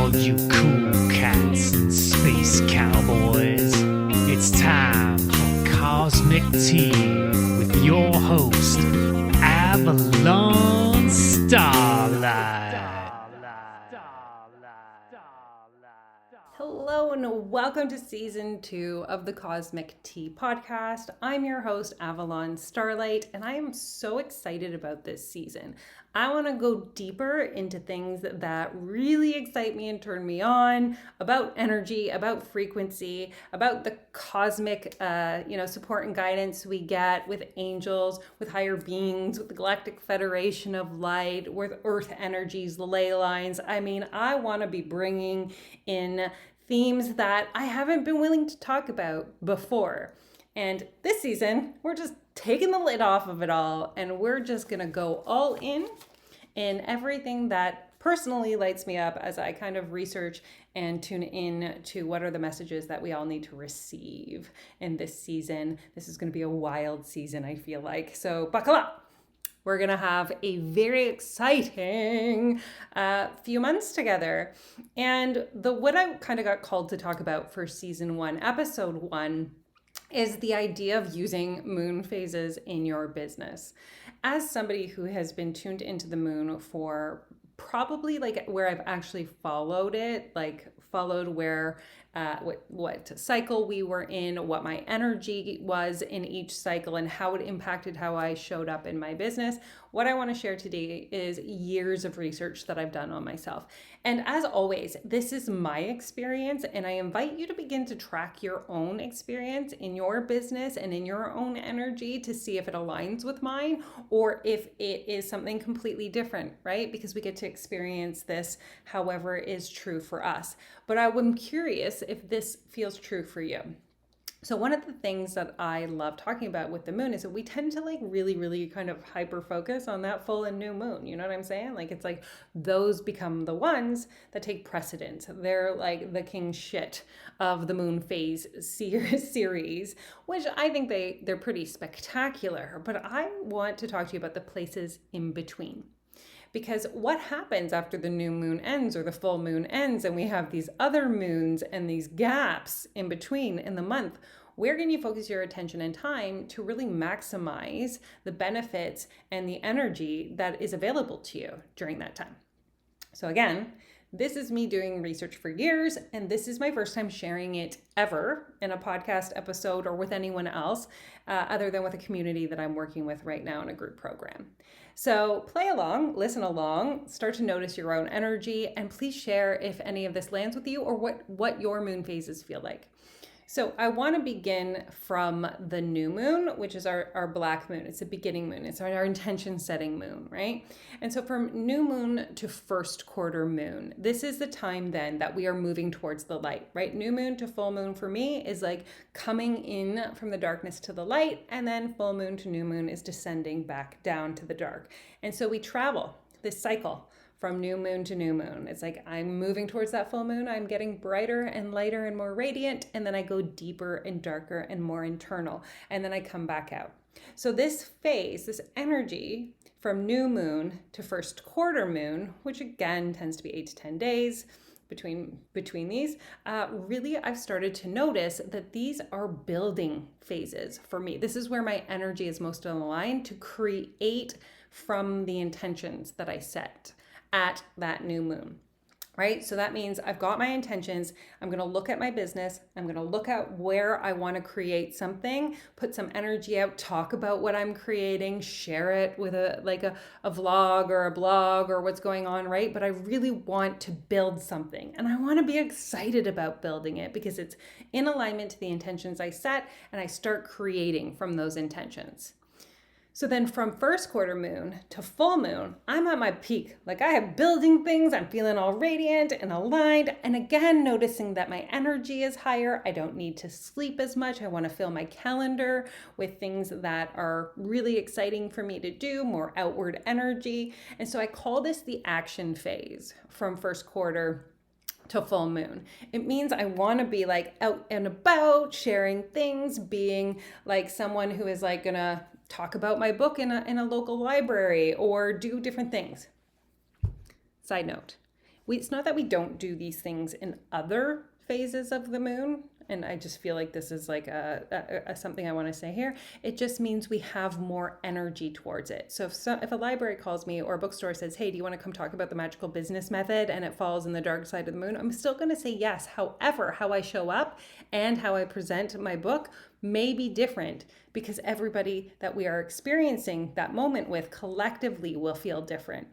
all you cool cats and space cowboys. It's time for Cosmic Tea with your host, Avalon Starlight. Hello and welcome to season 2 of the Cosmic Tea podcast. I'm your host, Avalon Starlight, and I am so excited about this season. I want to go deeper into things that really excite me and turn me on, about energy, about frequency, about the cosmic support and guidance we get with angels, with higher beings, with the Galactic Federation of Light, with earth energies, ley lines. I want to be bringing in themes that I haven't been willing to talk about before. And this season, we're just taking the lid off of it all, and we're just gonna go all in everything that personally lights me up as I kind of research and tune in to what are the messages that we all need to receive in this season. This is gonna be a wild season, I feel like. So buckle up. We're going to have a very exciting few months together. And what I kind of got called to talk about for season 1, episode 1, is the idea of using moon phases in your business. As somebody who has been tuned into the moon for probably like where I've actually followed it, like followed where what cycle we were in, what my energy was in each cycle, and how it impacted how I showed up in my business. What I want to share today is years of research that I've done on myself. And as always, this is my experience, and I invite you to begin to track your own experience in your business and in your own energy to see if it aligns with mine or if it is something completely different, right? Because we get to experience this however is true for us. But I'm curious if this feels true for you. So one of the things that I love talking about with the moon is that we tend to like really kind of hyper focus on that full and new moon. You know what I'm saying? Like it's like those become the ones that take precedence. They're like the king shit of the moon phase series, which I think they're pretty spectacular. But I want to talk to you about the places in between. Because what happens after the new moon ends or the full moon ends and we have these other moons and these gaps in between in the month, where can you focus your attention and time to really maximize the benefits and the energy that is available to you during that time? So again, this is me doing research for years, and this is my first time sharing it ever in a podcast episode or with anyone else other than with a community that I'm working with right now in a group program. So play along, listen along, start to notice your own energy, and please share if any of this lands with you or what your moon phases feel like. So I want to begin from the new moon, which is our black moon. It's a beginning moon. It's our intention setting moon, right? And so from new moon to first quarter moon, this is the time then that we are moving towards the light, right? New moon to full moon for me is like coming in from the darkness to the light, and then full moon to new moon is descending back down to the dark. And so we travel this cycle from new moon to new moon. It's like I'm moving towards that full moon. I'm getting brighter and lighter and more radiant. And then I go deeper and darker and more internal. And then I come back out. So this phase, this energy from new moon to first quarter moon, which again tends to be 8 to 10 days between these, really I've started to notice that these are building phases for me. This is where my energy is most aligned to create from the intentions that I set at that new moon, right? So that means I've got my intentions. I'm going to look at my business. I'm going to look at where I want to create something, put some energy out, talk about what I'm creating, share it with a vlog or a blog or what's going on, right? But I really want to build something, and I want to be excited about building it because it's in alignment to the intentions I set, and I start creating from those intentions. So then from first quarter moon to full moon, I'm at my peak. Like I am building things, I'm feeling all radiant and aligned. And again, noticing that my energy is higher. I don't need to sleep as much. I want to fill my calendar with things that are really exciting for me to do, more outward energy. And so I call this the action phase from first quarter to full moon. It means I want to be like out and about, sharing things, being like someone who is like gonna talk about my book in a local library or do different things. Side note, it's not that we don't do these things in other phases of the moon. And I just feel like this is like something I want to say here. It just means we have more energy towards it. So if a library calls me or a bookstore says, hey, do you want to come talk about the magical business method? And it falls in the dark side of the moon, I'm still going to say yes. However, how I show up and how I present my book may be different, because everybody that we are experiencing that moment with collectively will feel different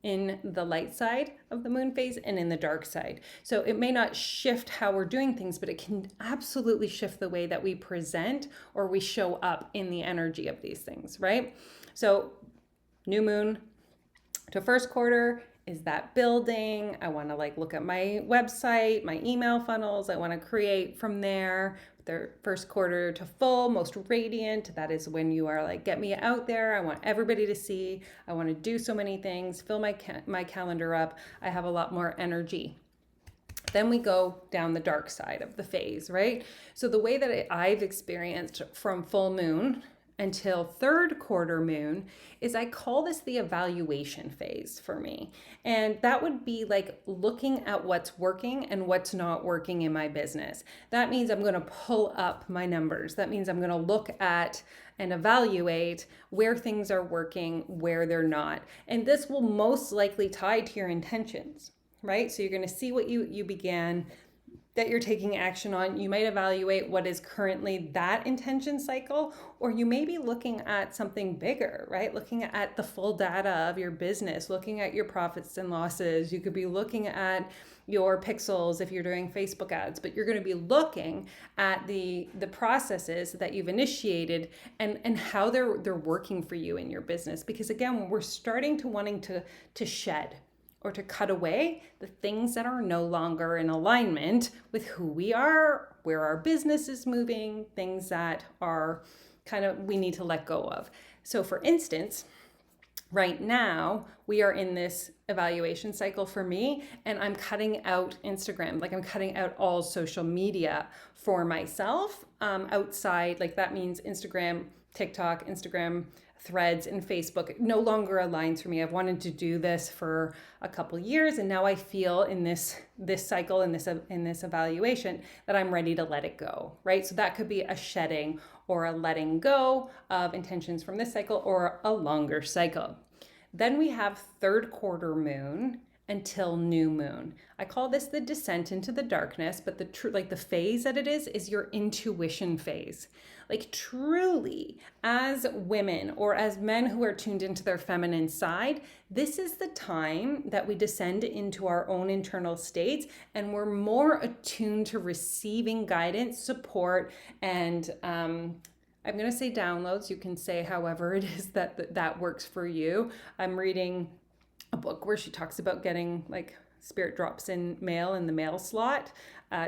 in the light side of the moon phase and in the dark side. So it may not shift how we're doing things, but it can absolutely shift the way that we present or we show up in the energy of these things, right? So new moon to first quarter is that building. I want to like look at my website, my email funnels. I want to create from there. The first quarter to full, most radiant. That is when you are like, get me out there. I want everybody to see. I want to do so many things, fill my calendar up. I have a lot more energy. Then we go down the dark side of the phase, right? So the way that I've experienced from full moon until third quarter moon is I call this the evaluation phase for me. And that would be like looking at what's working and what's not working in my business. That means I'm going to pull up my numbers. That means I'm going to look at and evaluate where things are working, where they're not. And this will most likely tie to your intentions, right? So you're going to see what you began, that you're taking action on. You might evaluate what is currently that intention cycle, or you may be looking at something bigger, right? Looking at the full data of your business, looking at your profits and losses. You could be looking at your pixels if you're doing Facebook ads, but you're going to be looking at the processes that you've initiated and how they're working for you in your business. Because again, when we're starting to wanting to shed or to cut away the things that are no longer in alignment with who we are, where our business is moving, things that are kind of we need to let go of. So for instance, right now we are in this evaluation cycle for me, and I'm cutting out Instagram. Like I'm cutting out all social media for myself outside. Like that means Instagram, TikTok, Instagram, Threads, and Facebook. It no longer aligns for me. I've wanted to do this for a couple years, and now I feel in this cycle, in this evaluation, that I'm ready to let it go, right? So that could be a shedding or a letting go of intentions from this cycle or a longer cycle. Then we have third quarter moon until new moon. I call this the descent into the darkness, but the phase that it is your intuition phase. Like truly, as women or as men who are tuned into their feminine side, this is the time that we descend into our own internal states, and we're more attuned to receiving guidance, support, and I'm going to say downloads. You can say however it is that works for you. I'm reading a book where she talks about getting like spirit drops in mail in the mail slot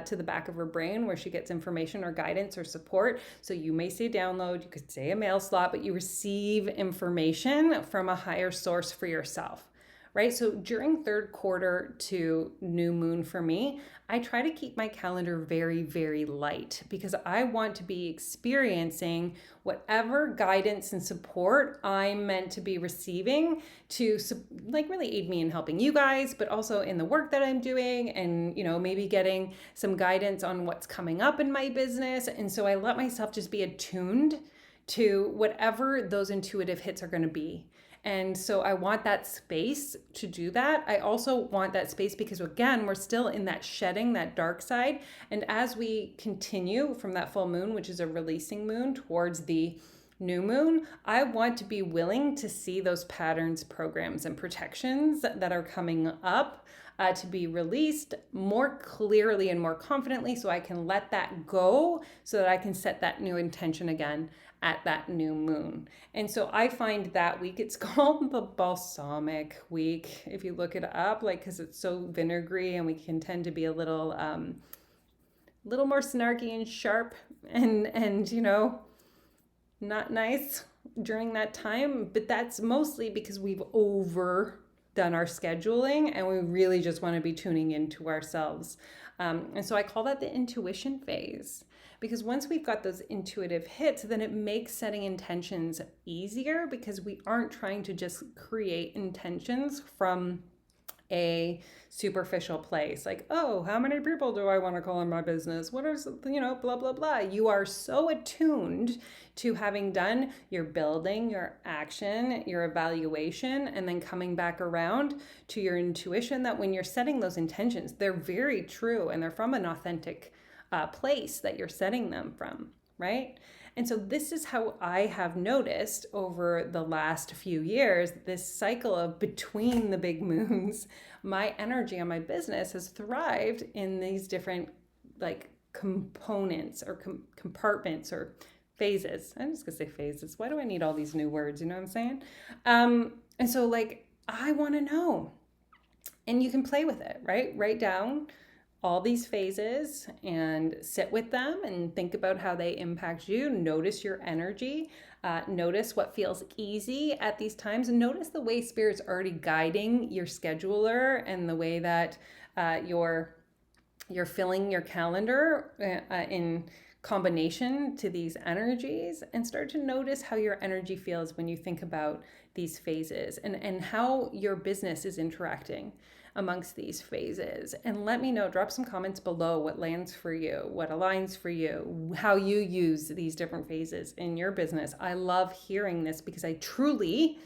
to the back of her brain, where she gets information or guidance or support. So you may say download, you could say a mail slot, but you receive information from a higher source for yourself, right? So during third quarter to new moon for me, I try to keep my calendar very, very light, because I want to be experiencing whatever guidance and support I'm meant to be receiving to like really aid me in helping you guys, but also in the work that I'm doing, and maybe getting some guidance on what's coming up in my business. And so I let myself just be attuned to whatever those intuitive hits are going to be. And so I want that space to do that. I also want that space because, again, we're still in that shedding, that dark side. And as we continue from that full moon, which is a releasing moon, towards the new moon, I want to be willing to see those patterns, programs, and protections that are coming up to be released more clearly and more confidently, so I can let that go, so that I can set that new intention again at that new moon. And so I find that week, it's called the balsamic week, if you look it up, like, because it's so vinegary, and we can tend to be a little more snarky and sharp and not nice during that time. But that's mostly because we've overdone our scheduling, and we really just want to be tuning into ourselves. And so I call that the intuition phase, because once we've got those intuitive hits, then it makes setting intentions easier, because we aren't trying to just create intentions from a superficial place, like, oh, how many people do I want to call in my business? What is, blah, blah, blah. You are so attuned to having done your building, your action, your evaluation, and then coming back around to your intuition, that when you're setting those intentions, they're very true and they're from an authentic place that you're setting them from, right? And so this is how I have noticed over the last few years, this cycle of between the big moons, my energy on my business has thrived in these different like components or compartments or phases. I'm just gonna say phases. Why do I need all these new words? You know what I'm saying? And so like, I wanna know, and you can play with it, right? Write down all these phases and sit with them and think about how they impact you. Notice your energy. Notice what feels easy at these times, and notice the way Spirit's already guiding your scheduler and the way that you're filling your calendar in combination to these energies, and start to notice how your energy feels when you think about these phases and how your business is interacting amongst these phases. And let me know, drop some comments below what lands for you, what aligns for you, how you use these different phases in your business. I love hearing this because I truly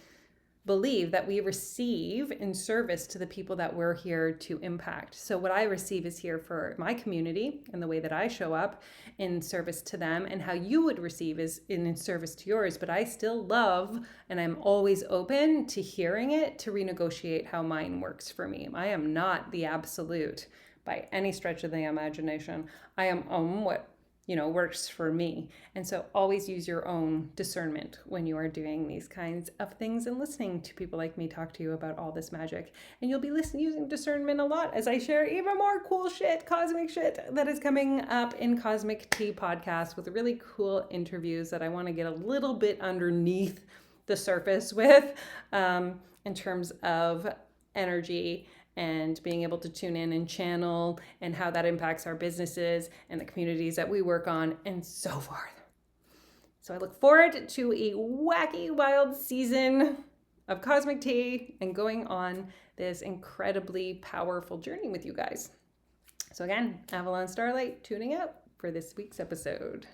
believe that we receive in service to the people that we're here to impact. So what I receive is here for my community and the way that I show up in service to them, and how you would receive is in service to yours. But I still love, and I'm always open to hearing it, to renegotiate how mine works for me. I am not the absolute by any stretch of the imagination. I am what works for me. And so always use your own discernment when you are doing these kinds of things and listening to people like me talk to you about all this magic. And you'll be using discernment a lot as I share even more cool shit, cosmic shit that is coming up in Cosmic Tea podcast, with really cool interviews that I want to get a little bit underneath the surface with, in terms of energy and being able to tune in and channel, and how that impacts our businesses and the communities that we work on, and so forth. So I look forward to a wacky, wild season of Cosmic Tea and going on this incredibly powerful journey with you guys. So again, Avalon Starlight tuning out for this week's episode.